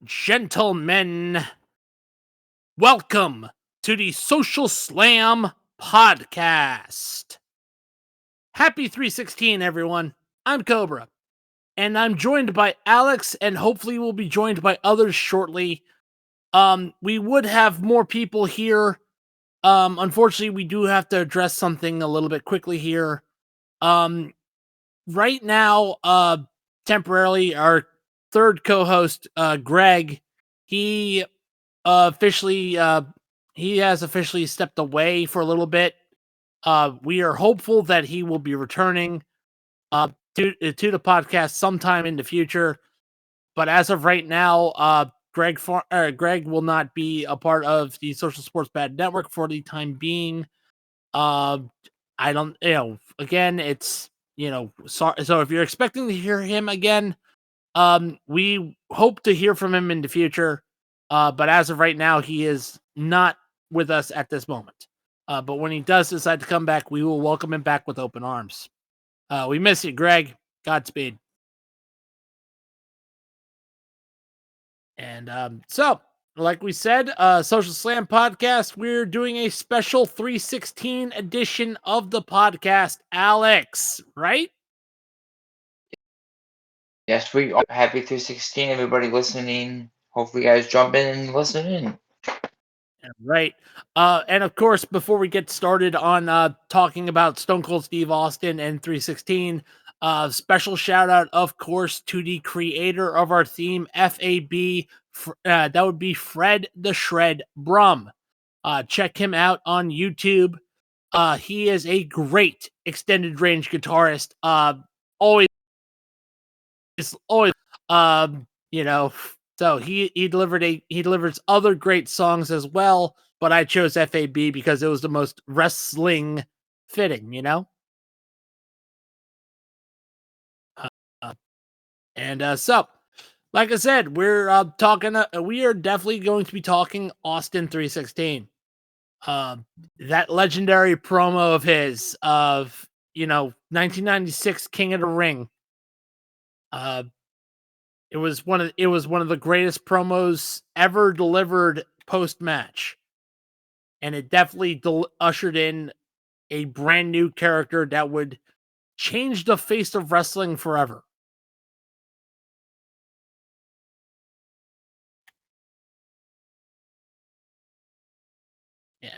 gentlemen, welcome to the Social Slam podcast. Happy 316, everyone. I'm Cobra, and I'm joined by Alex, and hopefully we'll be joined by others shortly. We would have more people here. Unfortunately, we do have to address something a little bit quickly here. Right now, temporarily, our third co-host, Greg, he officially he has officially stepped away for a little bit. We are hopeful that he will be returning to the podcast sometime in the future. But as of right now, Greg will not be a part of the Social Sports Bad Network for the time being. I don't, again, it's, so if you're expecting to hear him again, we hope to hear from him in the future. But as of right now, he is not with us at this moment. But when he does decide to come back, we will welcome him back with open arms. We miss you, Greg. Godspeed. And so, like we said, Social Slam podcast, we're doing a special 316 edition of the podcast. Alex, right? Yes, we are. Happy 316, everybody listening. Hopefully, you guys jump in and listen in. Right. And of course, before we get started on talking about Stone Cold Steve Austin and 316, special shout out, of course, to the creator of our theme, FAB. That would be Fred the Shred Brum. Check him out on YouTube. He is a great extended range guitarist. Always, you know. So he delivers other great songs as well, but I chose FAB because it was the most wrestling fitting, So, like I said, we're talking. We are definitely going to be talking Austin 316. That legendary promo of his of 1996 King of the Ring. It was one of the greatest promos ever delivered post match, and it definitely ushered in a brand new character that would change the face of wrestling forever.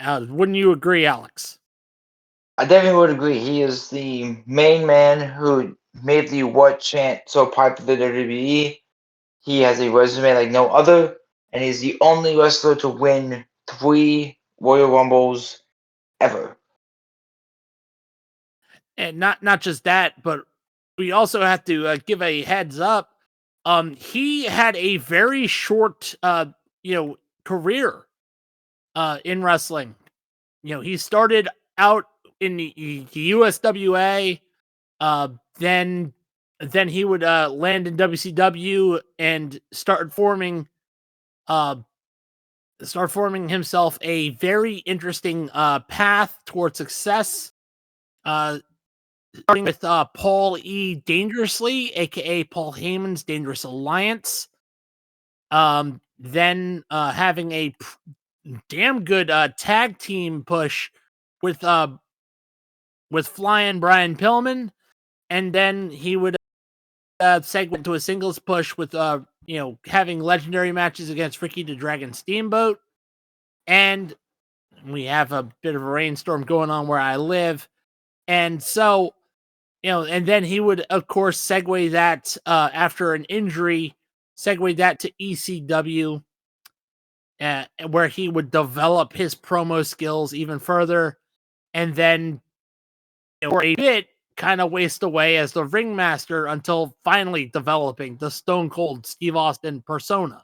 Wouldn't you agree, Alex? I definitely would agree. He is the main man who made the What chant so popular in WWE. He has a resume like no other, and he's the only wrestler to win 3 Royal Rumbles ever. And not just that, but we also have to give a heads up. He had a very short, career in wrestling. He started out in the USWA. Then he would land in WCW and start forming himself a very interesting path towards success. Starting with Paul E. Dangerously, aka Paul Heyman's Dangerous Alliance. Then having a damn good tag team push with Flying Brian Pillman, and then he would segue into a singles push with having legendary matches against Ricky the Dragon Steamboat, and we have a bit of a rainstorm going on where I live, and so and then he would of course segue that after an injury, segue that to ECW. Where he would develop his promo skills even further, and then for a bit kind of waste away as the ringmaster until finally developing the Stone Cold Steve Austin persona.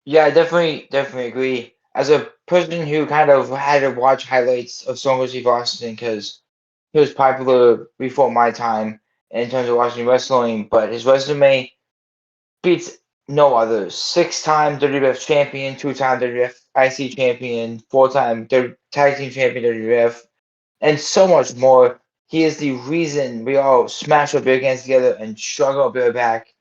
Yeah, I definitely agree. As a person who kind of had to watch highlights of Stone Cold Steve Austin because he was popular before my time in terms of watching wrestling, but his resume beats no others. 6-time WWF champion, 2-time WWF IC champion, 4-time tag team champion WWF, and so much more. he is the reason we all smash our beer cans together and shrug our beer back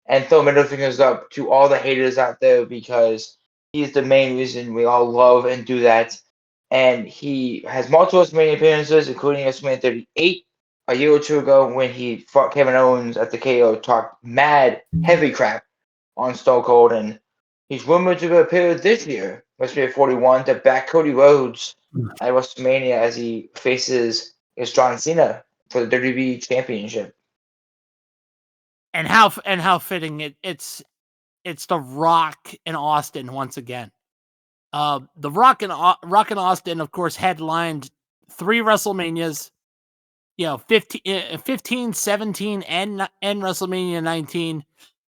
and throw middle fingers up to all the haters out there because he's the main reason we all love and do that. And he has multiple WrestleMania appearances, including WrestleMania 38 a year or two ago when he fought Kevin Owens at the KO, talked mad heavy crap on Stone Cold, and he's rumored to appear this year, WrestleMania 41, to back Cody Rhodes at WrestleMania as he faces John Cena for the WWE Championship. And how fitting it's The Rock and Austin once again. The Rock and Austin, of course, headlined 3 WrestleManias. 15, 17, and WrestleMania 19,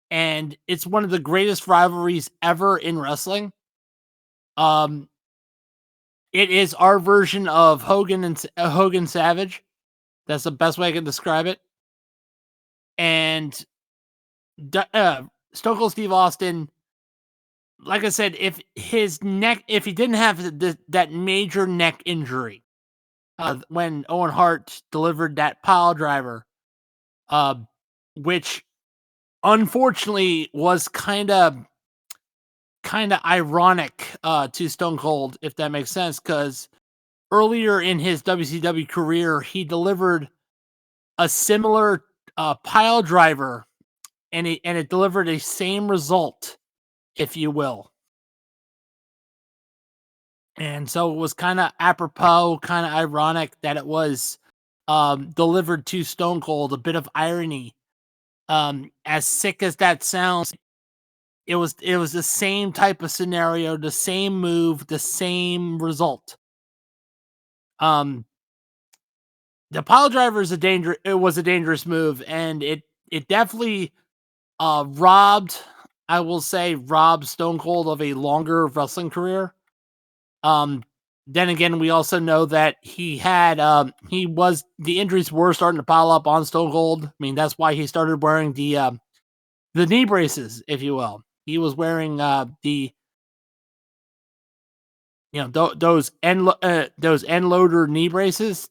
and it's one of the greatest rivalries ever in wrestling. It is our version of Hogan and Hogan Savage. That's the best way I can describe it. And Stone Cold Steve Austin, like I said, if he didn't have that major neck injury, when Owen Hart delivered that pile driver, which unfortunately was kind of ironic to Stone Cold, if that makes sense, because earlier in his WCW career, he delivered a similar pile driver, and it delivered a same result, if you will. And so it was kind of apropos, kind of ironic that it was delivered to Stone Cold. A bit of irony. As sick as that sounds, it was the same type of scenario, the same move, the same result. The pile driver is it was a dangerous move, and it definitely robbed Stone Cold of a longer wrestling career. Then again, we also know that the injuries were starting to pile up on Stone Cold. I mean, that's why he started wearing the knee braces, if you will. He was wearing those end loader knee braces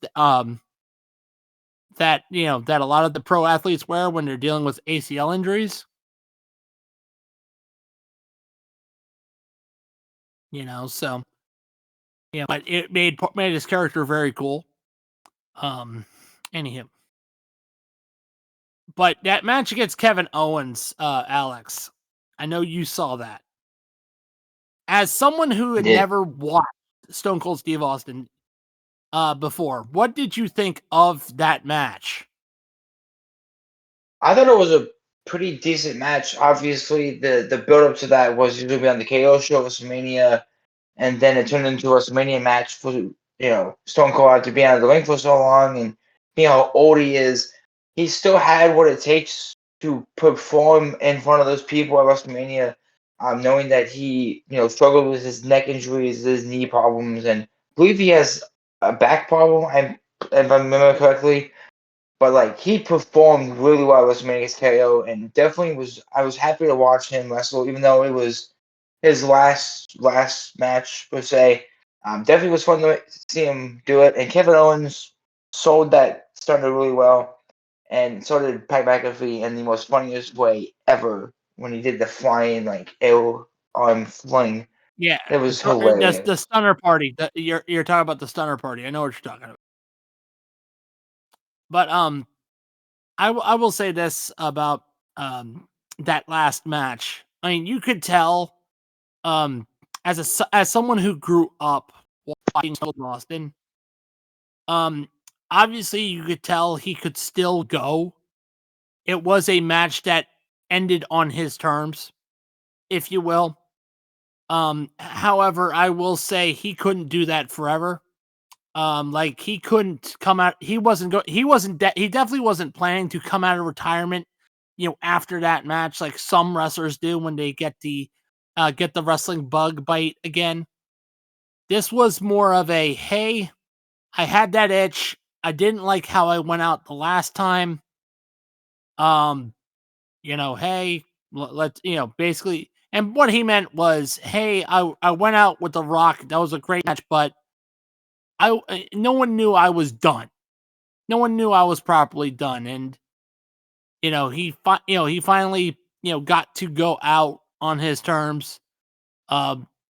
that a lot of the pro athletes wear when they're dealing with ACL injuries. So but it made his character very cool. Anywho, but that match against Kevin Owens, Alex, I know you saw that. As someone who had never watched Stone Cold Steve Austin before, what did you think of that match? I thought it was a pretty decent match. Obviously, the build up to that was usually be on the KO show, WrestleMania, and then it turned into a WrestleMania match for Stone Cold after being out of the ring for so long and being how old he is. He still had what it takes to perform in front of those people at WrestleMania, knowing that he struggled with his neck injuries, his knee problems, and I believe he has a back problem. If I remember correctly. But like he performed really well at WrestleMania against KO, and definitely I was happy to watch him wrestle, even though it was his last match per se. Definitely was fun to see him do it. And Kevin Owens sold that stunner really well, and so did Pat McAfee in the most funniest way ever when he did the flying like air arm fling. Yeah, It was hilarious. the stunner party. You're talking about the stunner party. I know what you're talking about. But I will say this about that last match. I mean, you could tell as someone who grew up watching Austin, obviously you could tell he could still go. It was a match that ended on his terms, if you will. However, I will say he couldn't do that forever. Like he couldn't come out. He definitely wasn't planning to come out of retirement, after that match, like some wrestlers do when they get the wrestling bug bite again. This was more of a, hey, I had that itch. I didn't like how I went out the last time. Hey, let's, basically, and what he meant was, hey, I went out with The Rock. That was a great match, but no one knew I was done. no one knew I was properly done. And he finally got to go out on his terms.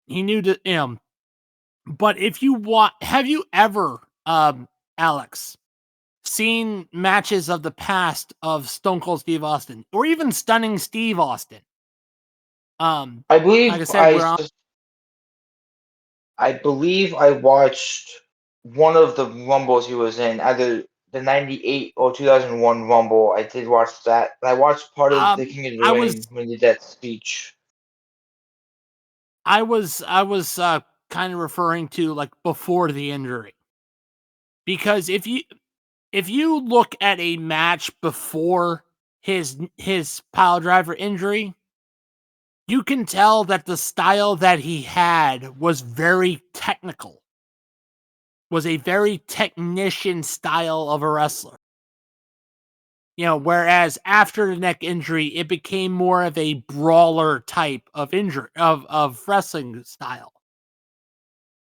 He knew that but if you have you ever, Alex, seen matches of the past of Stone Cold Steve Austin or even Stunning Steve Austin? I Like I believe said, we're on. I believe I watched one of the Rumbles he was in, either the 98 or 2001 Rumble. I did watch that. I watched part of the King of the I Ring was when he did that speech. I was kind of referring to like before the injury, because if you look at a match before his pile driver injury, you can tell that the style that he had was very technical, was a very technician style of a wrestler. Whereas after the neck injury, it became more of a brawler type of injury of wrestling style.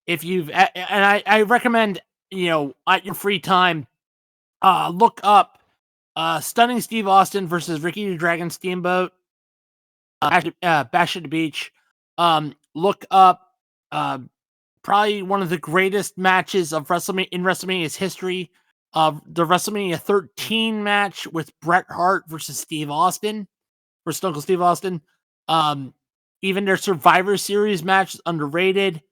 If you've and I recommend, at your free time, look up Stunning Steve Austin versus Ricky the Dragon Steamboat, Bash at the Beach. Look up probably one of the greatest matches of WrestleMania's history, the WrestleMania 13 match with Bret Hart versus Steve Austin, for Stone Cold Steve Austin. Even their Survivor Series match is underrated.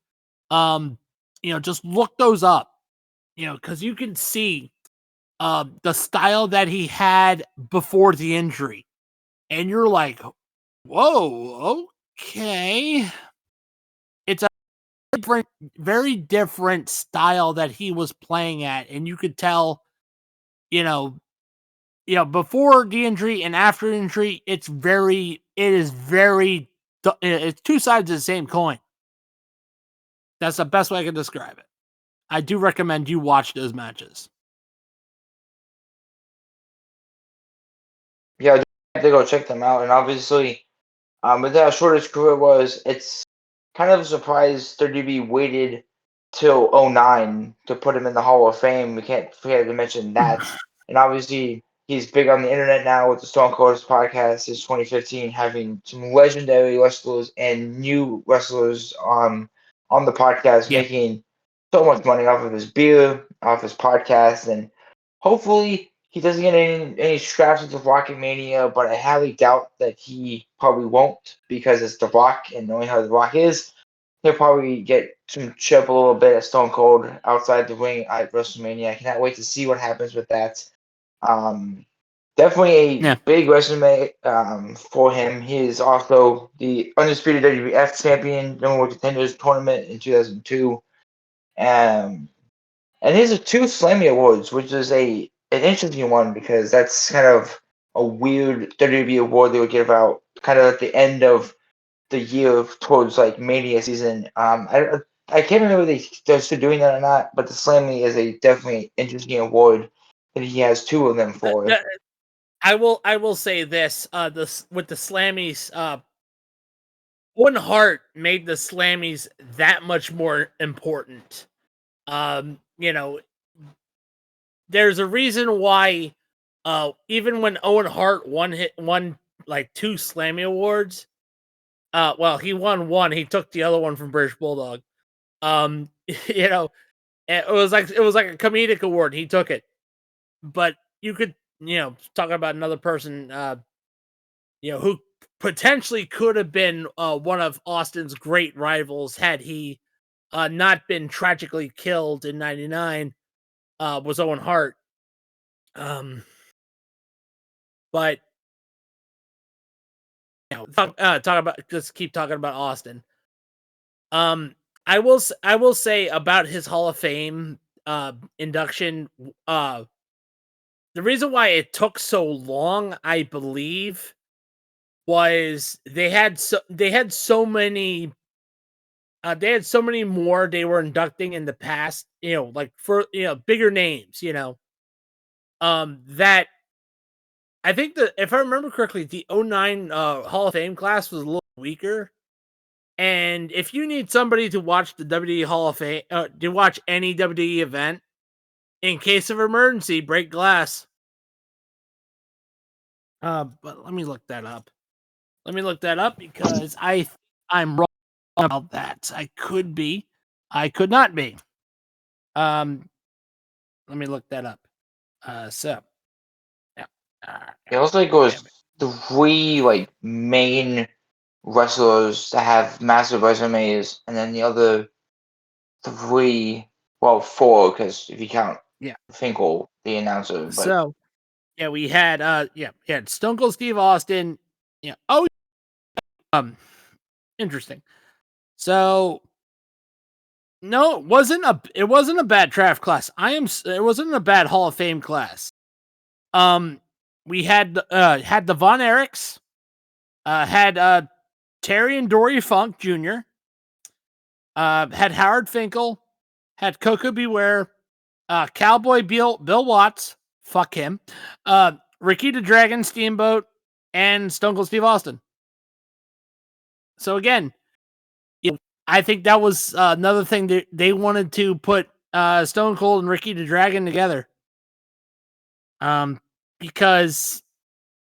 Just look those up, because you can see the style that he had before the injury, and you're like, whoa, okay. It's a different, very different style that he was playing at, and you could tell, you know, before the injury and after the injury, it's two sides of the same coin. That's the best way I can describe it. I do recommend you watch those matches. Yeah, I have to go check them out. And obviously, with how short his career was, it's kind of a surprise WWE waited till '09 to put him in the Hall of Fame. We can't forget to mention that. And obviously, he's big on the internet now with the Stone Cold podcast since 2015, having some legendary wrestlers and new wrestlers on the podcast, Yeah. making so much money off of his beer, off his podcast, and hopefully he doesn't get any scraps with the Rocket Mania, but I highly doubt that he probably won't because it's The Rock, and knowing how The Rock is, he'll probably get some chip a little bit at Stone Cold outside the ring at WrestleMania. I cannot wait to see what happens with that. Um, Definitely a Yeah. big resume for him. He is also the undisputed WWF champion, number one contenders tournament in 2002. And these are two Slammy Awards, which is an interesting one because that's kind of a weird WWE award they would give out kind of at the end of the year towards like Mania season. I can't remember if they're still doing that or not, but the Slammy is a definitely interesting award that he has two of them for. I will say this, this with the Slammies, Owen Hart made the Slammies that much more important. Um, you know, there's a reason why even when Owen Hart won like 2 Slammy awards, well, he won one, he took the other one from British Bulldog. Um, you know, it was like a comedic award, he took it. But you could, talk about another person, who potentially could have been one of Austin's great rivals had he not been tragically killed in '99, was Owen Hart. Um, but talk about just keep talking about Austin. Um, I will say about his Hall of Fame induction. The reason why it took so long, I believe, was they had so many more they were inducting in the past, like for bigger names, that I think that if I remember correctly, the '09 Hall of Fame class was a little weaker. And if you need somebody to watch the WWE Hall of Fame, to watch any WWE event In case of emergency, break glass. But let me look that up. Let me look that up because I'm wrong about that. I could be. I could not be. Let me look that up. So yeah. It looks like it was 3 like main wrestlers that have massive resumes, and then the other 3, well, 4, because if you count Finkel, the announcer. But So yeah, we had Stone Cold Steve Austin. Yeah. Oh, interesting. So no, it wasn't a bad draft class. It wasn't a bad Hall of Fame class. We had the Von Erichs, had Terry and Dory Funk Jr., had Howard Finkel, had Coco Beware, Cowboy Bill Watts, fuck him, Ricky the Dragon Steamboat, and Stone Cold Steve Austin. So again, I think that was another thing that they wanted to put Stone Cold and Ricky the Dragon together. Because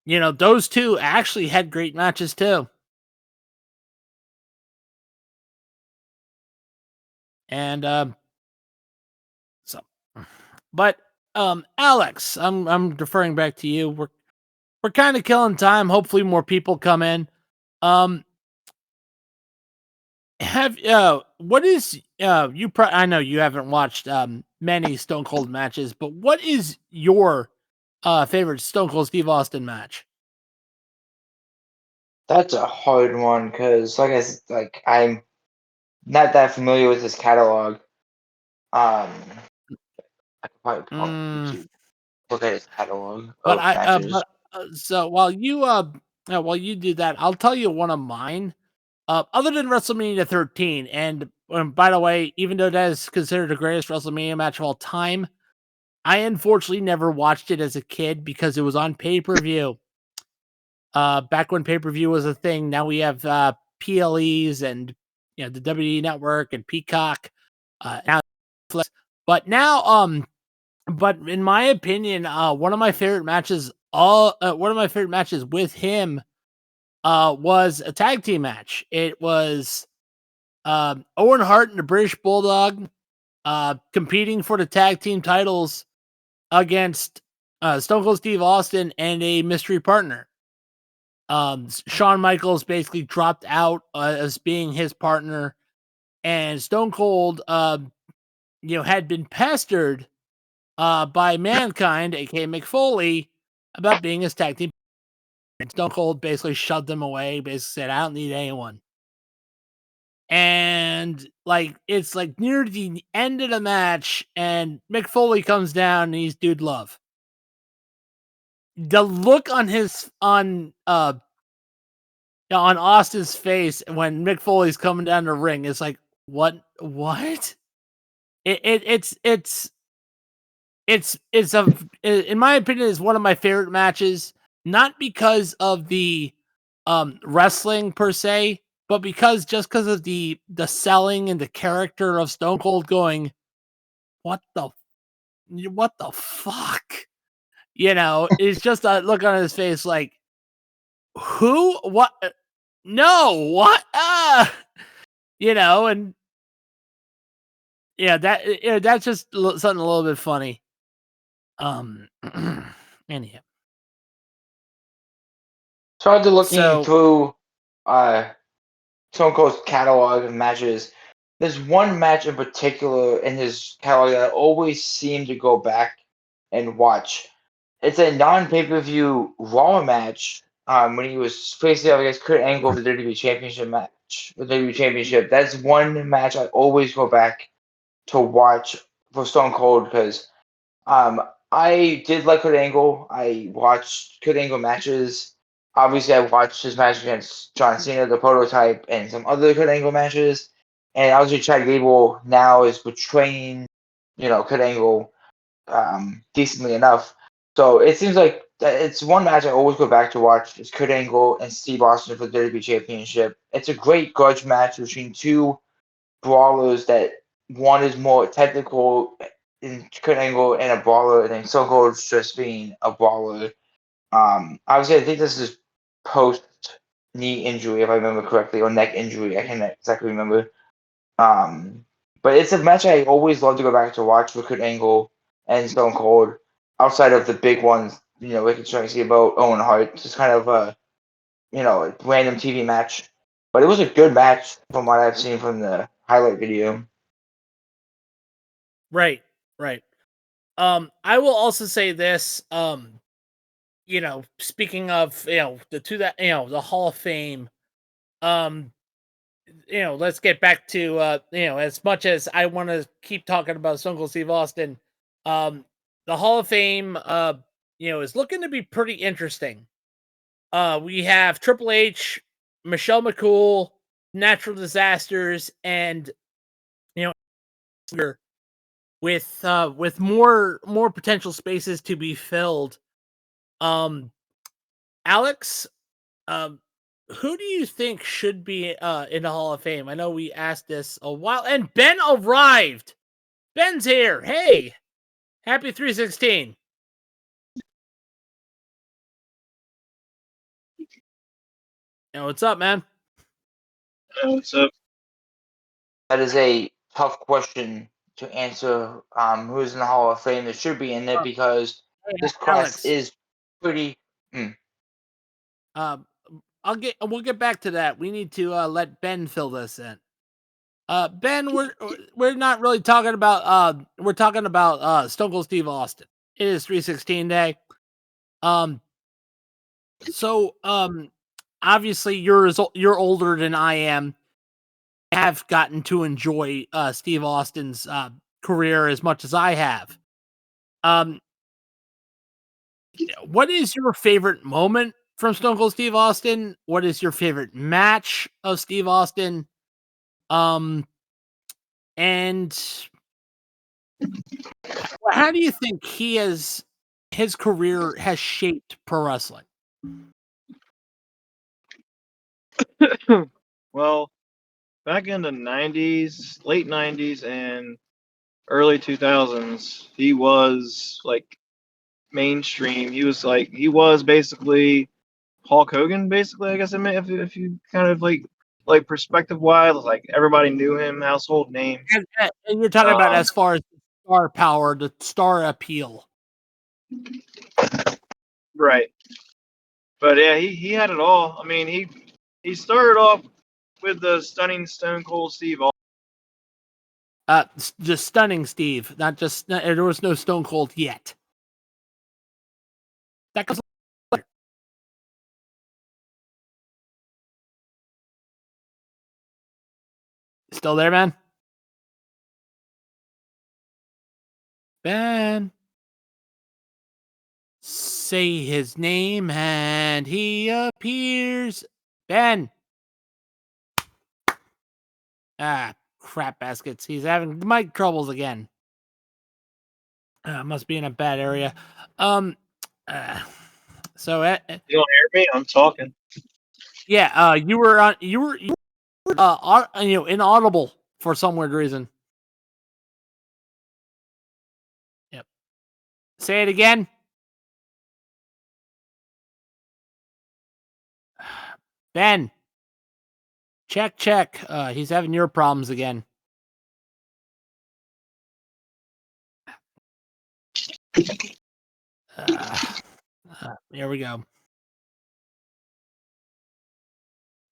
those two actually had great matches too. And but Alex, I'm deferring back to you. We're kind of killing time. Hopefully more people come in. What is I know you haven't watched many Stone Cold matches, but what is your favorite Stone Cold Steve Austin match? that's a hard one because, I'm not that familiar with his catalog. I could probably pull up YouTube, look at his catalog But of matches. so while you do that, I'll tell you one of mine. Other than WrestleMania 13, and by the way, even though that is considered the greatest WrestleMania match of all time, I unfortunately never watched it as a kid because it was on pay-per-view. Back when pay-per-view was a thing, now we have PLEs and the WWE Network and Peacock. Now, but in my opinion, one of my favorite matches, with him, was a tag team match. It was Owen Hart and the British Bulldog competing for the tag team titles against Stone Cold Steve Austin and a mystery partner. Shawn Michaels basically dropped out as being his partner, and Stone Cold, had been pestered by Mankind, aka Mick Foley, about being his tag team. And Stone Cold basically shoved him away, basically said, "I don't need anyone." And it's near the end of the match, and Mick Foley comes down and he's Dude Love. The look on Austin's face when Mick Foley's coming down the ring is like, what? In my opinion, is one of my favorite matches, not because of the wrestling per se, but because of the selling and the character of Stone Cold going, what the fuck? It's just a look on his face like, who? What? No, what? And yeah, that's just something a little bit funny. Anyhow. So after looking through Stone Cold's catalog of matches, there's one match in particular in his catalog that I always seem to go back and watch. It's a non-pay-per-view Raw match when he was facing up against Kurt Angle for the WWE Championship match. The WWE Championship. That's one match I always go back to watch for Stone Cold because I did like Kurt Angle. I watched Kurt Angle matches. Obviously, I watched his match against John Cena, the prototype, and some other Kurt Angle matches. And obviously, Chad Gable now is portraying, Kurt Angle decently enough. So it seems like it's one match I always go back to watch. It's Kurt Angle and Steve Austin for the WWE Championship. It's a great grudge match between two brawlers that one is more technical in Kurt Angle and a brawler, and then Stone Cold's just being a brawler. Obviously, I think this is post knee injury, if I remember correctly, or neck injury. I can't exactly remember. But it's a match I always love to go back to watch with Kurt Angle and Stone Cold. Outside of the big ones, Ricky Tracy about Owen Hart, just kind of a random TV match. But it was a good match from what I've seen from the highlight video. Right, right. I will also say this. Speaking of the Hall of Fame. Let's get back to as much as I want to keep talking about Stone Cold Steve Austin, the Hall of Fame is looking to be pretty interesting. We have Triple H, Michelle McCool, Natural Disasters, and with more potential spaces to be filled. Alex, who do you think should be in the Hall of Fame? I know we asked this a while, and Ben arrived. Ben's here. Hey, happy 316. What's up, man? What's up? That is a tough question to answer. Who's in the Hall of Fame that should be in there because this class Alex. is pretty. We'll get back to that. We need to let Ben fill this in. Ben, we're not really talking about we're talking about Stone Cold Steve Austin. It is 316 day. So obviously you're older than I am. I have gotten to enjoy Steve Austin's career as much as I have. What is your favorite moment from Stone Cold Steve Austin? What is your favorite match of Steve Austin? And how do you think his career has shaped pro wrestling? Well, back in the 90s, late 90s and early 2000s, he was like mainstream. He was basically Hulk Hogan, basically, I guess. I mean, if you kind of like perspective wise, like everybody knew him, household name. And you're talking about as far as star power, the star appeal. Right. But yeah, he had it all. I mean, he started off with the stunning Stone Cold Steve Austin. Just stunning Steve, not just there was no Stone Cold yet. That comes later. Still there, man? Ben. Say his name and he appears. Ben. Ah, crap baskets. He's having mic troubles again. Must be in a bad area. So You don't hear me? I'm talking. yeah, you were inaudible for some weird reason. Yep. Say it again. Ben. Check. He's having your problems again. Here we go.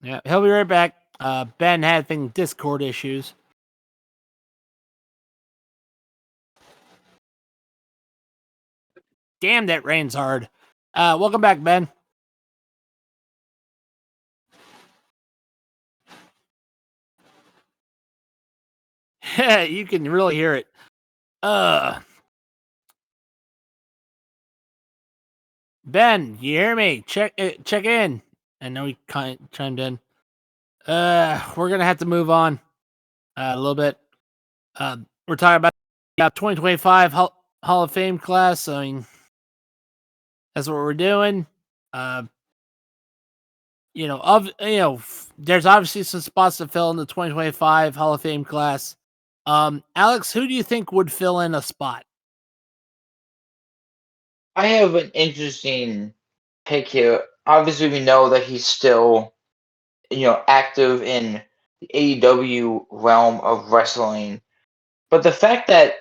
Yeah, he'll be right back. Ben having Discord issues. Damn, that rain's hard. Welcome back, Ben. You can really hear it. Ben, you hear me? Check in. I know he chimed in. We're gonna have to move on a little bit. We're talking about 2025 Hall of Fame class. I mean, that's what we're doing. There's obviously some spots to fill in the 2025 Hall of Fame class. Alex, who do you think would fill in a spot? I have an interesting pick here. Obviously, we know that he's still, active in the AEW realm of wrestling. But the fact that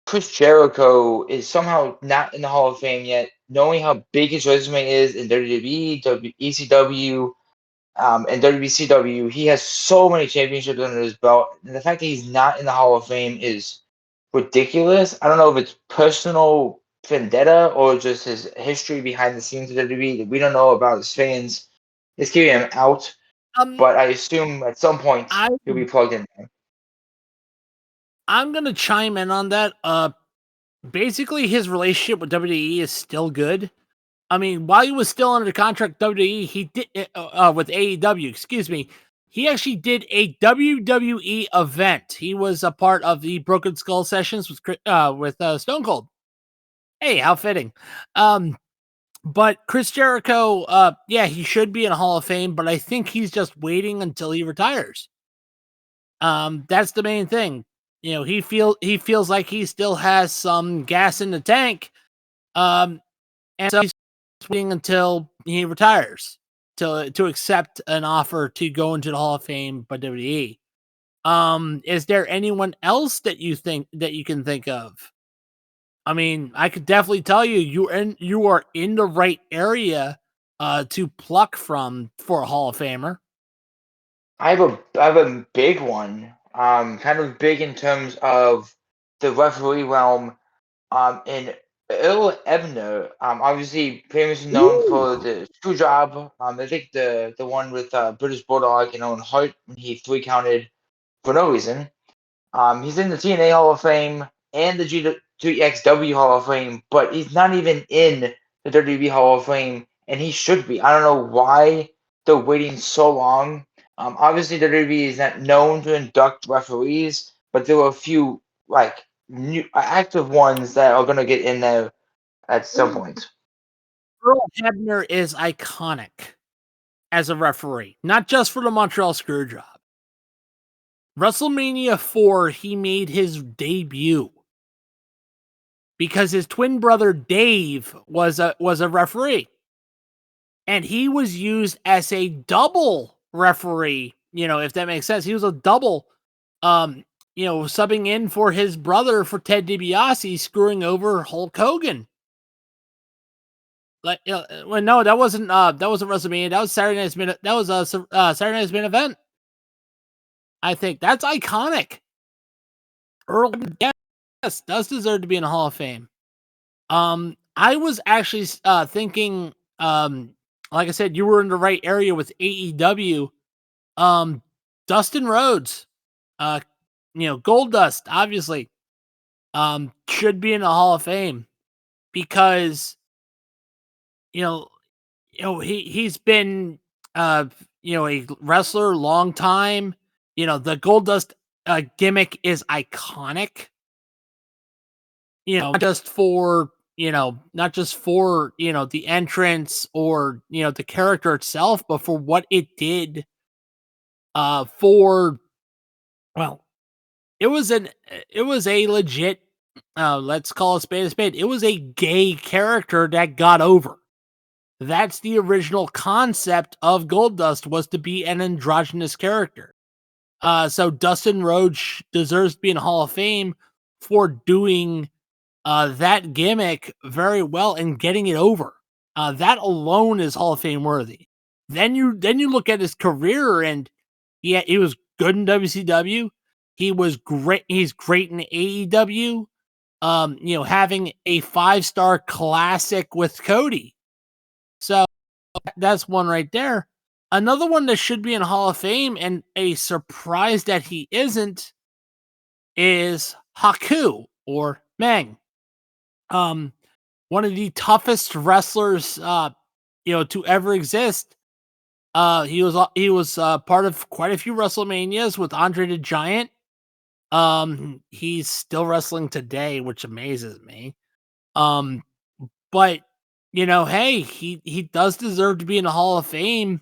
Chris Jericho is somehow not in the Hall of Fame yet, knowing how big his resume is in WWE, ECW, and WCW, he has so many championships under his belt. And the fact that he's not in the Hall of Fame is ridiculous. I don't know if it's personal vendetta or just his history behind the scenes of WWE that we don't know about his fans. It's keeping him out, Um, but I assume at some point I he'll be plugged in there. I'm gonna chime in on that. Basically, his relationship with WWE is still good. I mean, while he was still under contract with WWE, he did with AEW. Excuse me. He actually did a WWE event. He was a part of the Broken Skull sessions with Stone Cold. Hey, how fitting. But Chris Jericho, yeah, he should be in a Hall of Fame, but I think he's just waiting until he retires. That's the main thing. He feels like he still has some gas in the tank. And so he's waiting until he retires to accept an offer to go into the Hall of Fame by WWE. Is there anyone else that you can think of? I mean, I could definitely tell you you are in the right area to pluck from for a Hall of Famer. I have a big one. Kind of big in terms of the referee realm. In Earl Ebner, obviously famously known for Ooh. the screw job. I think the one with British Bulldog and Owen Hart when he 3 counted for no reason. He's in the TNA Hall of Fame and the GXW Hall of Fame, but he's not even in the WWE Hall of Fame, and he should be. I don't know why they're waiting so long. Obviously, the WWE is not known to induct referees, but there were a few like new active ones that are gonna get in there at some point. Earl Hebner is iconic as a referee, not just for the Montreal Screwjob. WrestleMania 4, he made his debut because his twin brother Dave was a referee, and he was used as a double referee. If that makes sense, he was a double. Subbing in for his brother for Ted DiBiase, screwing over Hulk Hogan. Like, well, no, that wasn't WrestleMania. That was Saturday Night's Main. That was Saturday Night's Main Event. I think that's iconic. Earl, yes, does deserve to be in the Hall of Fame. I was actually thinking, like I said, you were in the right area with AEW. Dustin Rhodes, Gold Dust, obviously, should be in the Hall of Fame because he's been a wrestler long time. The Gold Dust gimmick is iconic. Not just for the entrance or the character itself, but for what it did for well, it was a legit let's call a spade a spade. It was a gay character that got over. That's the original concept of Goldust, was to be an androgynous character. So Dustin Rhodes deserves to be in Hall of Fame for doing that gimmick very well and getting it over. That alone is Hall of Fame worthy. Then you look at his career, and he was good in WCW. He was great. He's great in AEW. Having a 5-star classic with Cody. So that's one right there. Another one that should be in Hall of Fame, and a surprise that he isn't, is Haku or Meng. One of the toughest wrestlers, to ever exist. He was part of quite a few WrestleManias with Andre the Giant. He's still wrestling today, which amazes me. But hey, he does deserve to be in the Hall of Fame.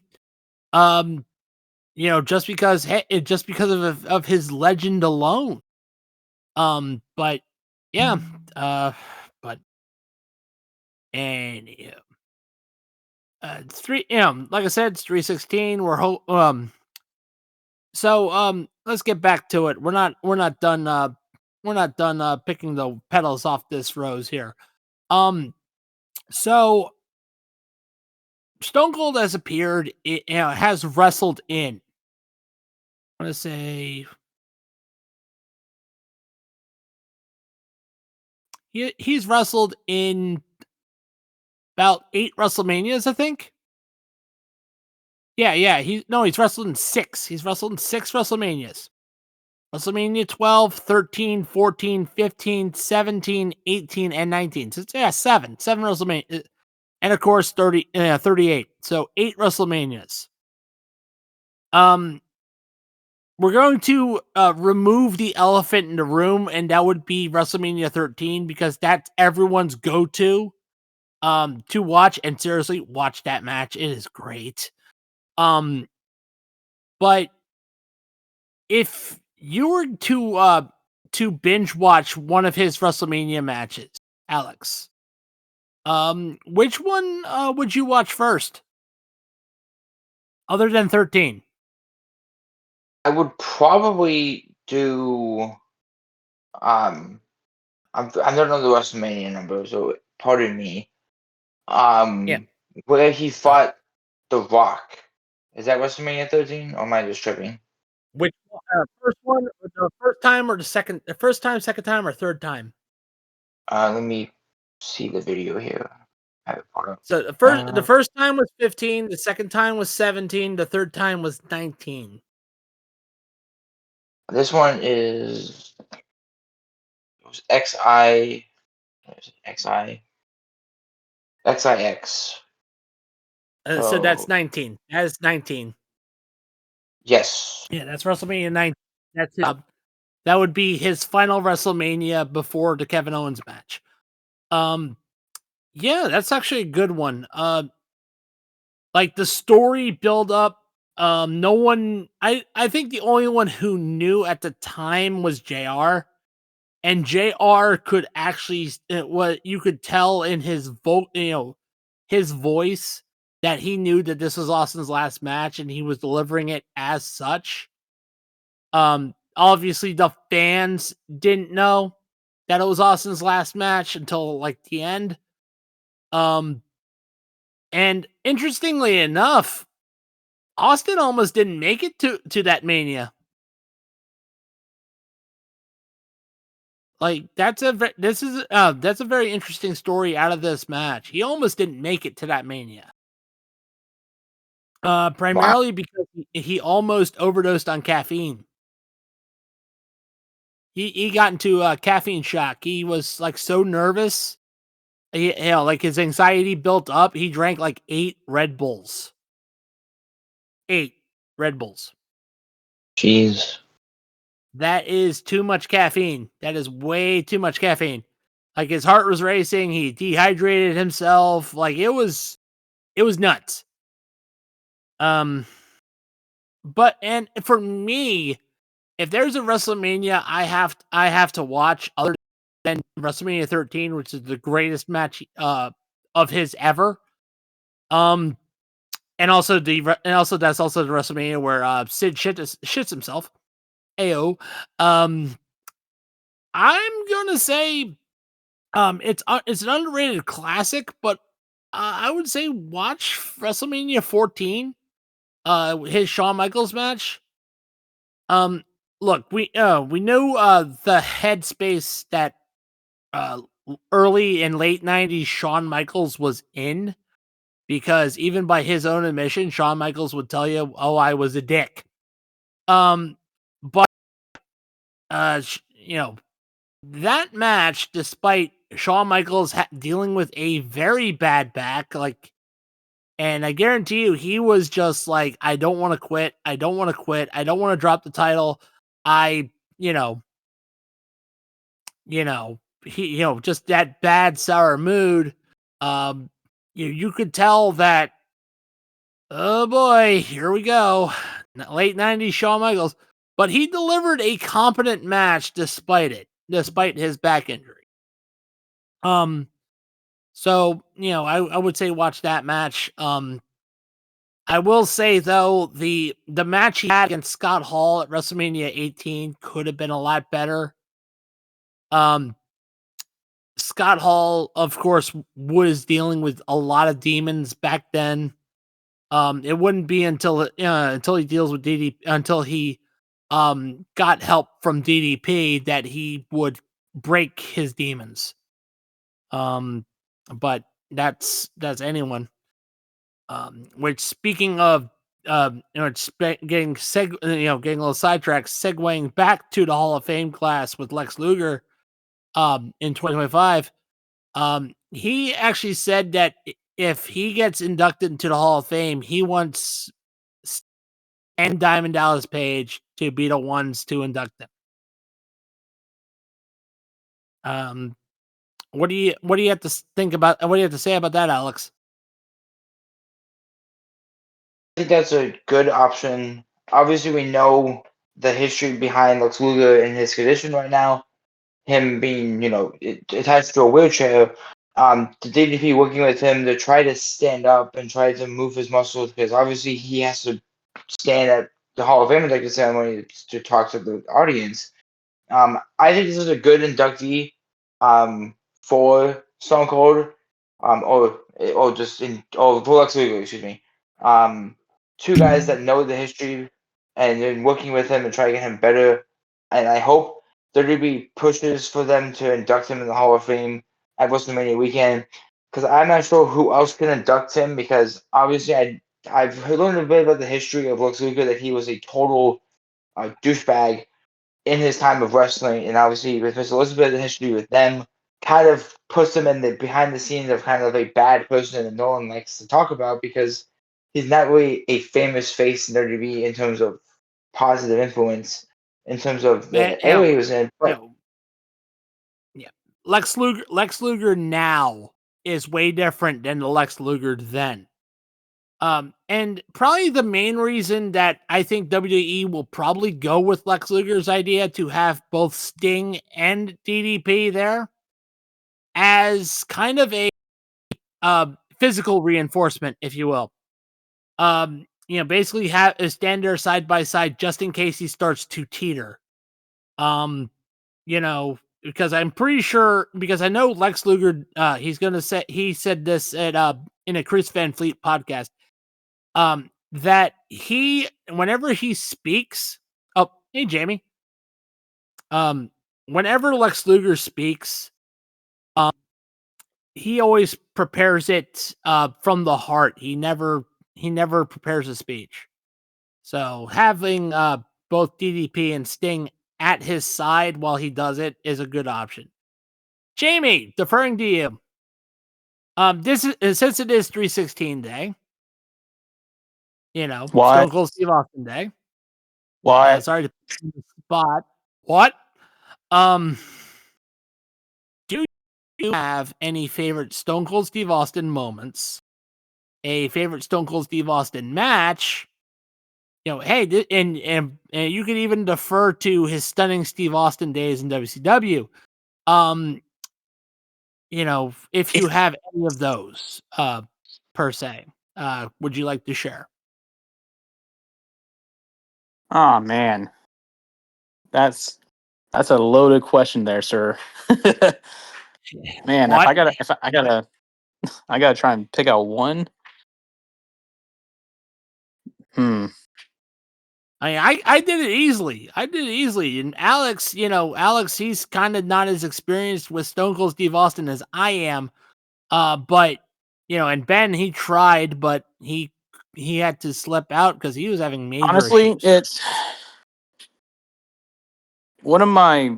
Just because of his legend alone. But yeah, but and it's three. Like I said, it's 316. Let's get back to it. We're not done. We're not done picking the petals off this rose here. So Stone Cold has appeared. Has wrestled in. I want to say he's wrestled in about 8 WrestleManias, I think. Yeah. He's wrestled in 6. He's wrestled in 6 WrestleManias. WrestleMania 12, 13, 14, 15, 17, 18, and 19. So it's 7 WrestleMania. And of course 38. So 8 WrestleManias. We're going to remove the elephant in the room, and that would be WrestleMania 13 because that's everyone's go-to to watch. And seriously, watch that match. It is great. But if you were to binge watch one of his WrestleMania matches, Alex, which one would you watch first, other than 13? I would probably do. I don't know the WrestleMania number, so pardon me. Yeah. Where he fought The Rock. Is that WrestleMania 13, or am I just tripping? Which first one, or the first time, or the second? The first time, second time, or third time? Let me see the video here. I have it pulled up. So the first time was 15, the second time was 17, the third time was 19. This one is it was XI. XI. XIX. So that's 19. That is 19. Yes. Yeah, that's WrestleMania 19. That's it. That would be his final WrestleMania before the Kevin Owens match. Yeah, that's actually a good one. Like the story build up. No one. I think the only one who knew at the time was JR. And JR could actually, what you could tell in his his voice, that he knew that this was Austin's last match, and he was delivering it as such. Obviously the fans didn't know that it was Austin's last match until like the end. And interestingly enough, Austin almost didn't make it to that Mania. Like that's a very interesting story out of this match. He almost didn't make it to that Mania. Primarily because he almost overdosed on caffeine. He got into caffeine shock. He was like so nervous. Like his anxiety built up. He drank like 8 Red Bulls. 8 Red Bulls. Jeez. That is too much caffeine. That is way too much caffeine. Like his heart was racing. He dehydrated himself. Like it was nuts. But and for me, if there's a WrestleMania I have to watch other than WrestleMania 13, which is the greatest match of his ever. And also that's also the WrestleMania where Sid shits himself. Ayo. I'm gonna say it's an underrated classic, but I would say watch WrestleMania 14, his Shawn Michaels match. Look, we know the headspace that early and late 90s Shawn Michaels was in, because even by his own admission, Shawn Michaels would tell you, "Oh, I was a dick." But that match, despite Shawn Michaels dealing with a very bad back, like, and I guarantee you, he was just like, "I don't want to quit. I don't want to quit. I don't want to drop the title. I, he, just that bad sour mood." You could tell that, oh boy, here we go, late 90s Shawn Michaels, but he delivered a competent match despite it. despite his back injury. So I would say watch that match. I will say though the match he had against Scott Hall at WrestleMania 18 could have been a lot better. Scott Hall, of course, was dealing with a lot of demons back then. It wouldn't be until he deals with until he got help from DDP that he would break his demons. But that's anyone. Which, speaking of getting getting a little sidetracked, segueing back to the Hall of Fame class with Lex Luger in 2025. He actually said that if he gets inducted into the Hall of Fame, he wants and Diamond Dallas Page to be the ones to induct them. What do you have to think about? What do you have to say about that, Alex? I think that's a good option. Obviously, we know the history behind Lex Luger and his condition right now. Him being, attached to a wheelchair. The DDP working with him to try to stand up and try to move his muscles because obviously he has to stand at the Hall of Fame induction ceremony to talk to the audience. I think this is a good inductee for Stone Cold, or just for Lex Luger, excuse me. Two guys that know the history and then working with him and try to get him better. And I hope WWE pushes for them to induct him in the Hall of Fame at WrestleMania weekend because I'm not sure who else can induct him because obviously I've learned a bit about the history of Lex Luger that he was a total douchebag in his time of wrestling, and obviously with Miss Elizabeth, the history with them kind of puts him in the behind the scenes of kind of a bad person that no one likes to talk about because he's not really a famous face in WWE in terms of positive influence in terms of the area he was in. But yeah, Lex Luger now is way different than the Lex Luger then. And probably the main reason that I think WWE will probably go with Lex Luger's idea to have both Sting and DDP there as kind of a physical reinforcement, if you will. Basically stand there side by side just in case he starts to teeter. Because I'm pretty sure because I know Lex Luger, he said this at in a Chris Van Fleet podcast. That whenever he speaks, oh, hey, Jayme. Whenever Lex Luger speaks, he always prepares it, from the heart. He never prepares a speech. So having, both DDP and Sting at his side while he does it is a good option. Jayme, deferring to you. Since it is 316 day, What? Stone Cold Steve Austin Day. What? Sorry to put you in the spot. What? Do you have any favorite Stone Cold Steve Austin moments? A favorite Stone Cold Steve Austin match? Hey, and you could even defer to his stunning Steve Austin days in WCW. If you have any of those, per se, would you like to share? Oh man, that's a loaded question there, sir. Man, What? if I gotta try and pick out one. I did it easily. And Alex, he's kind of not as experienced with Stone Cold Steve Austin as I am. But and Ben, he tried, but he had to slip out because he was having major Honestly, issues. it's one of my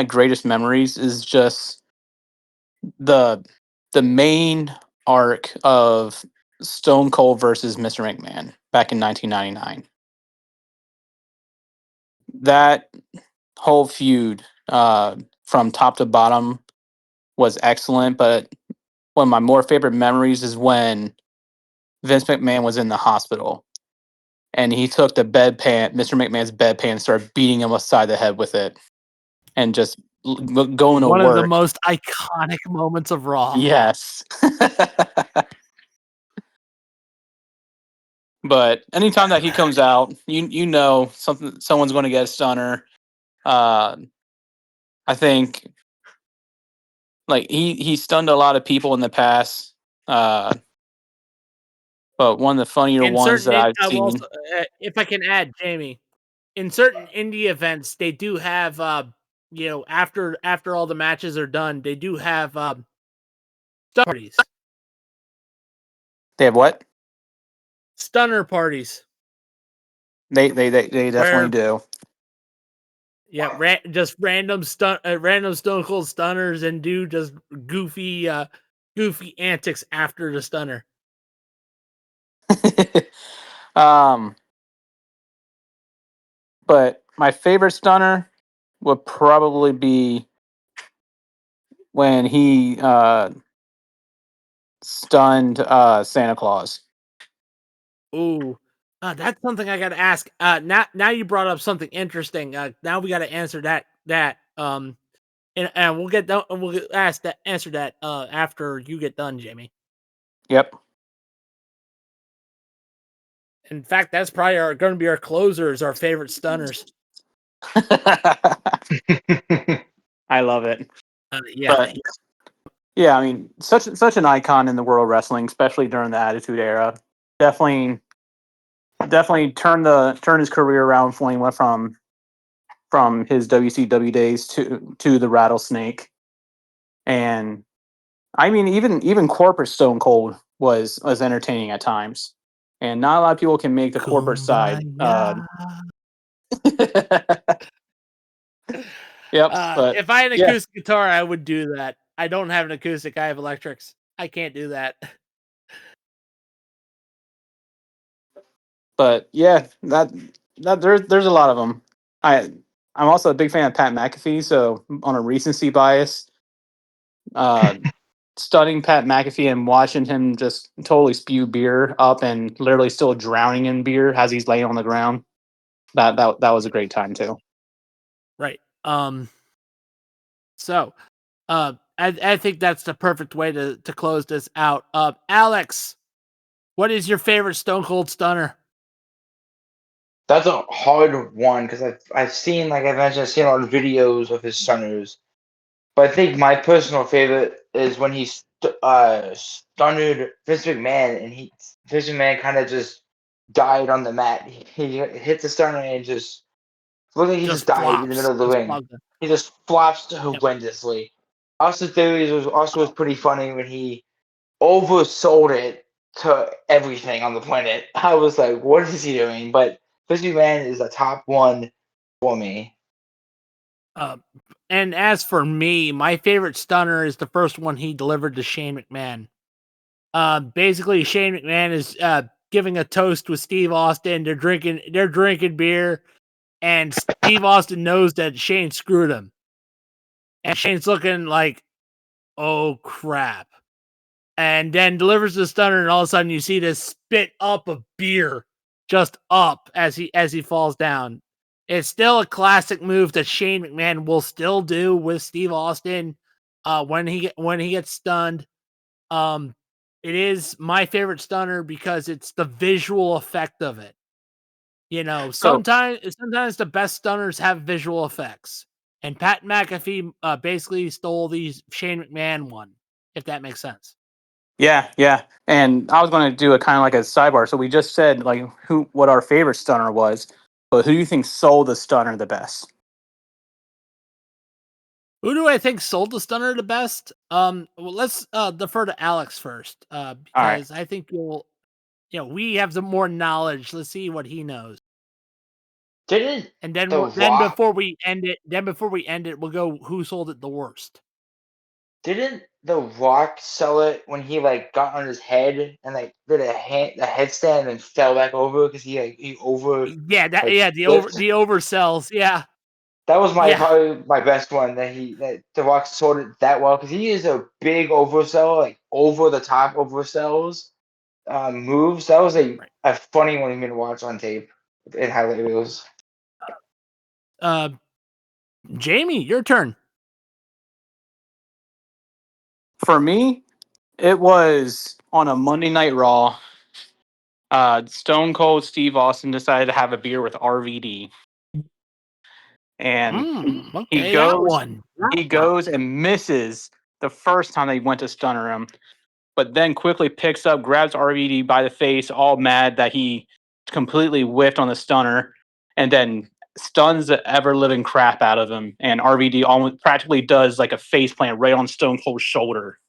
greatest memories is just the main arc of Stone Cold versus Mr. McMahon back in 1999. That whole feud, from top to bottom, was excellent. But one of my more favorite memories is when Vince McMahon was in the hospital and he took the bedpan, Mr. McMahon's bedpan, and started beating him upside the head with it. and just going to One work. of the most iconic moments of Raw. Yes. But anytime that he comes out, you know someone's going to get a stunner. I think like he stunned a lot of people in the past. But one of the funnier In ones certain, that I've well, seen. also, if I can add, Jayme, in certain indie events, they do have, after all the matches are done, they do have stunner parties. They have what? Stunner parties. They definitely do. Yeah, just random Stone Cold stunners and do just goofy antics after the stunner. But my favorite stunner would probably be when he stunned Santa Claus. Ooh, that's something I got to ask. Now you brought up something interesting. Now we got to answer that. And we'll get done. We'll answer that after you get done, Jayme. Yep. In fact, that's probably going to be our closers, our favorite stunners. I love it. Yeah. But, yeah, I mean, such an icon in the world of wrestling, especially during the Attitude Era. Definitely turned his career around when he went from his WCW days to the Rattlesnake. And I mean, even corporate Stone Cold was entertaining at times, and not a lot of people can make the corporate side. Yep, but if I had an yeah, acoustic guitar, I would do that. I don't have an acoustic. I have electrics. I can't do that. but yeah, that there's a lot of them. I'm also a big fan of Pat McAfee, so on a recency bias, studying Pat McAfee and watching him just totally spew beer up and literally still drowning in beer as he's laying on the ground. That was a great time too. Right. So, I think that's the perfect way to close this out. Alex, what is your favorite Stone Cold stunner? That's a hard one because I've seen, like I mentioned, I've seen a lot of videos of his stunners. But I think my personal favorite is when he stunned Vince McMahon, and Vince McMahon kind of just died on the mat. He hit the stunner and just looked like he just Just died in the flops. middle of the Just ring. flops. He just flops Yep. horrendously. Austin Theories was pretty funny when he oversold it to everything on the planet. I was like, what is he doing? But Vince McMahon is a top one for me. And as for me, my favorite stunner is the first one he delivered to Shane McMahon. Basically, Shane McMahon is giving a toast with Steve Austin. They're drinking beer, and Steve Austin knows that Shane screwed him. And Shane's looking like, oh crap. And then delivers the stunner, and all of a sudden you see this spit up of beer just up as he falls down. It's still a classic move that Shane McMahon will still do with Steve Austin when he gets stunned. It is my favorite stunner because it's the visual effect of it. So Sometimes the best stunners have visual effects. And Pat McAfee basically stole the Shane McMahon one, if that makes sense. yeah, and I was going to do a kind of like a sidebar. So we just said like what our favorite stunner was, but who do you think sold the stunner the best? Who do I think sold the stunner the best? Well, let's defer to Alex first, All right. because I think we have the more knowledge. Let's see what he knows. Didn't And then The Rock before we end it, we'll go who sold it the worst. didn't The Rock sell it when he like got on his head and like did a headstand and fell back over because he over Yeah, like the flipped? oversells. Yeah. That was Yeah. probably my best one that The Rock sold it that well because he is a big oversell, like over the top oversells moves. That was Right. a funny one for me to watch on tape in highlight reels. Jayme, your turn. For me, it was on a Monday Night Raw. Stone Cold Steve Austin decided to have a beer with RVD, and Okay, that one. he goes and misses the first time they went to stunner him, but then quickly picks up, grabs RVD by the face, all mad that he completely whiffed on the stunner, and then stuns the ever living crap out of him. And RVD almost practically does like a face plant right on Stone Cold's shoulder.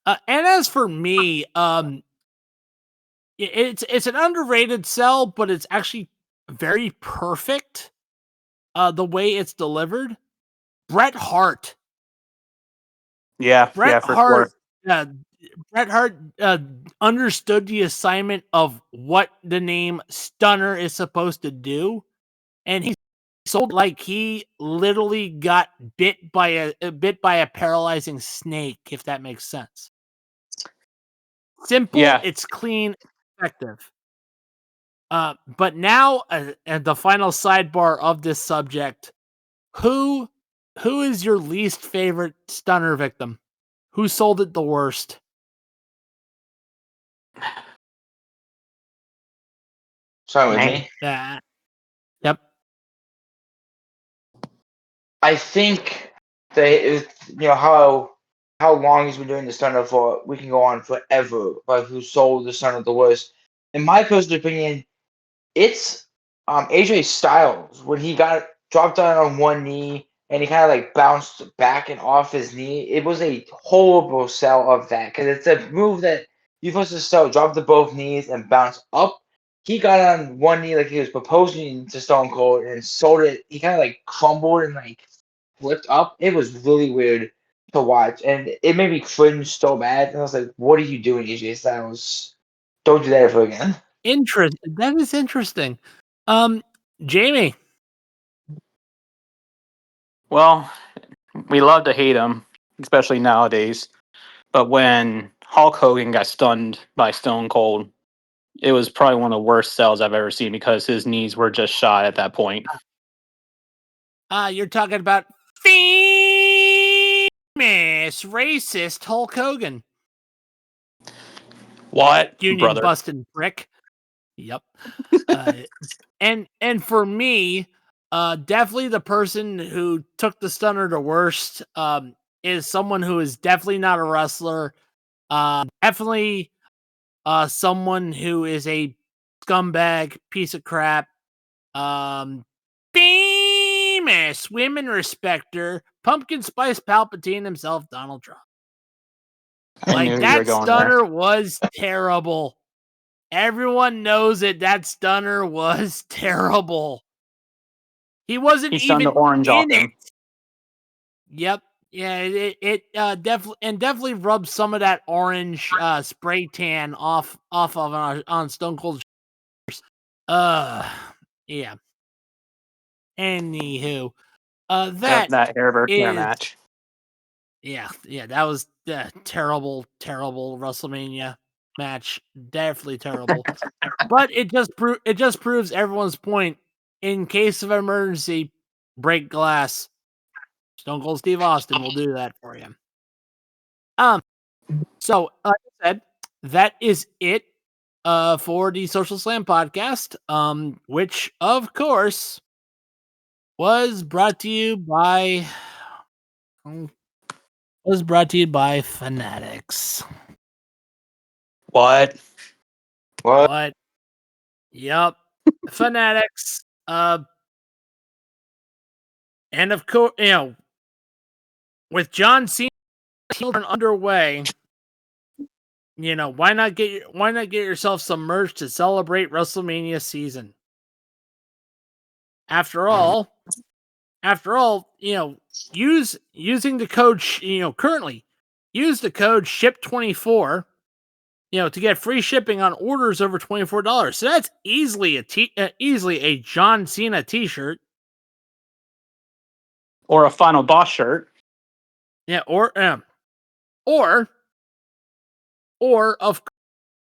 And as for me, it's an underrated sell, but it's actually very perfect. The way it's delivered. Bret Hart. Yeah, Bret for Hart. sure. Bret Hart understood the assignment of what the name Stunner is supposed to do, and he sold like he literally got bit by a paralyzing snake. If that makes sense. Simple, Yeah. it's clean, effective. But now, at the final sidebar of this subject, who is your least favorite stunner victim? Who sold it the worst? Sorry with me. Yep. I think they, how long he's been doing the stunner for. We can go on forever. But who sold the stunner the worst? In my personal opinion, it's AJ Styles when he got dropped down on one knee and he kind of like bounced back and off his knee. It was a horrible sell of that because it's a move that you're supposed to sell, drop to both knees and bounce up. He got on one knee like he was proposing to Stone Cold and sold it. He kind of like crumbled and like flipped up. It was really weird to watch and it made me cringe so bad. And I was like, "What are you doing, AJ Styles? Don't do that ever again." That is interesting. Jayme. Well, we love to hate him, especially nowadays. But when Hulk Hogan got stunned by Stone Cold, it was probably one of the worst sells I've ever seen because his knees were just shot at that point. You're talking about famous racist Hulk Hogan. What, Union brother? busting prick. Yep. And for me, definitely the person who took the stunner the worst is someone who is definitely not a wrestler. Definitely someone who is a scumbag piece of crap. Famous women respecter, Pumpkin Spice Palpatine himself, Donald Trump. I knew you were That going stunner was terrible. Everyone knows it. That stunner was terrible. He wasn't He stunned the even orange off in him. it. Yep. Yeah, it definitely rubs some of that orange spray tan off of on Stone Cold. Yeah. Anywho, That hair versus hair is match. yeah, that was terrible WrestleMania match. Definitely terrible. But it just proves everyone's point. In case of emergency, break glass. Stone Cold Steve Austin will do that for you. So like I said, that is it for the Social Slam podcast. Which of course was brought to you by Fanatics. What? What? Yep. Fanatics. And of course, with John Cena underway, why not get yourself some merch to celebrate WrestleMania season? After all, using the code currently use the code SHIP24, to get free shipping on orders over $24. So that's easily a John Cena t-shirt. Or a Final Boss shirt. Yeah, or of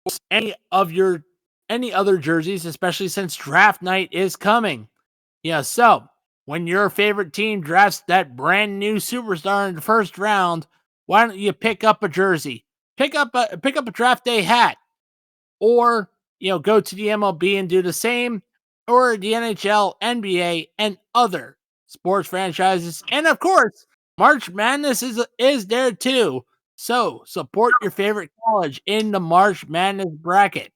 course any other jerseys, especially since draft night is coming. Yeah, so when your favorite team drafts that brand new superstar in the first round, why don't you pick up a jersey, pick up a draft day hat, or go to the MLB and do the same, or the NHL, NBA, and other sports franchises, and of course, March Madness is there too. So support your favorite college in the March Madness bracket.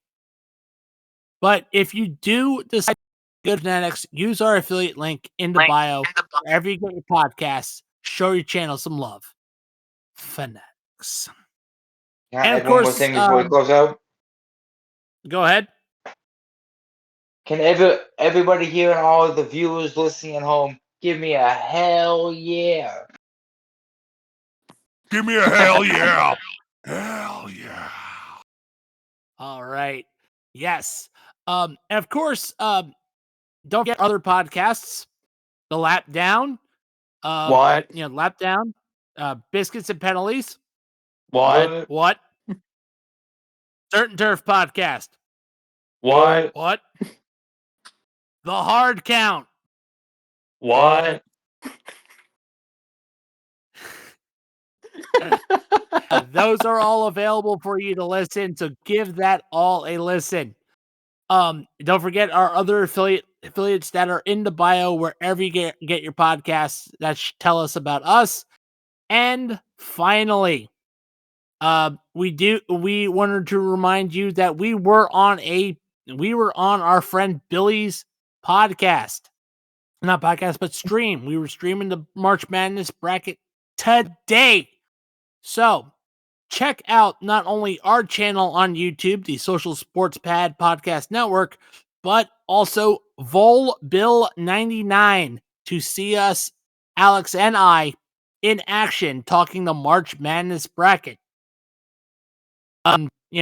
But if you do decide to go to Fanatics, use our affiliate link in the bio wherever you get your podcasts. Show your channel some love. Fanatics. Can I And of add one more course, thing before we close out? go ahead. Can everybody here and all of the viewers listening at home give me a hell yeah? Give me a hell yeah. Hell yeah. All right. Yes. And of course, don't forget other podcasts. The Lap Down. What? Lap Down. Biscuits and Penalties. What? What? Certain Turf Podcast. What? What? The Hard Count. What? Those are all available for you to listen, so give that all a listen. Don't forget our other affiliates that are in the bio wherever you get your podcasts that tell us about us. And finally, we wanted to remind you that we were on our friend Billy's podcast. Not podcast, but stream. We were streaming the March Madness bracket today. So check out not only our channel on YouTube, the Social Sports Pad Podcast Network, but also Vol Bill 99 to see us, Alex and I, in action talking the March Madness bracket.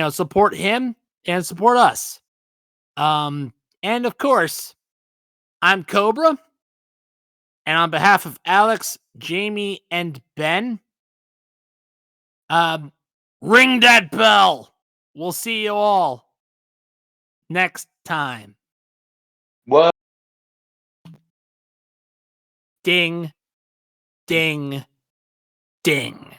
Support him and support us. And of course, I'm Cobra. And on behalf of Alex, Jayme, and Ben, ring that bell. We'll see you all next time. What? Ding, ding, ding.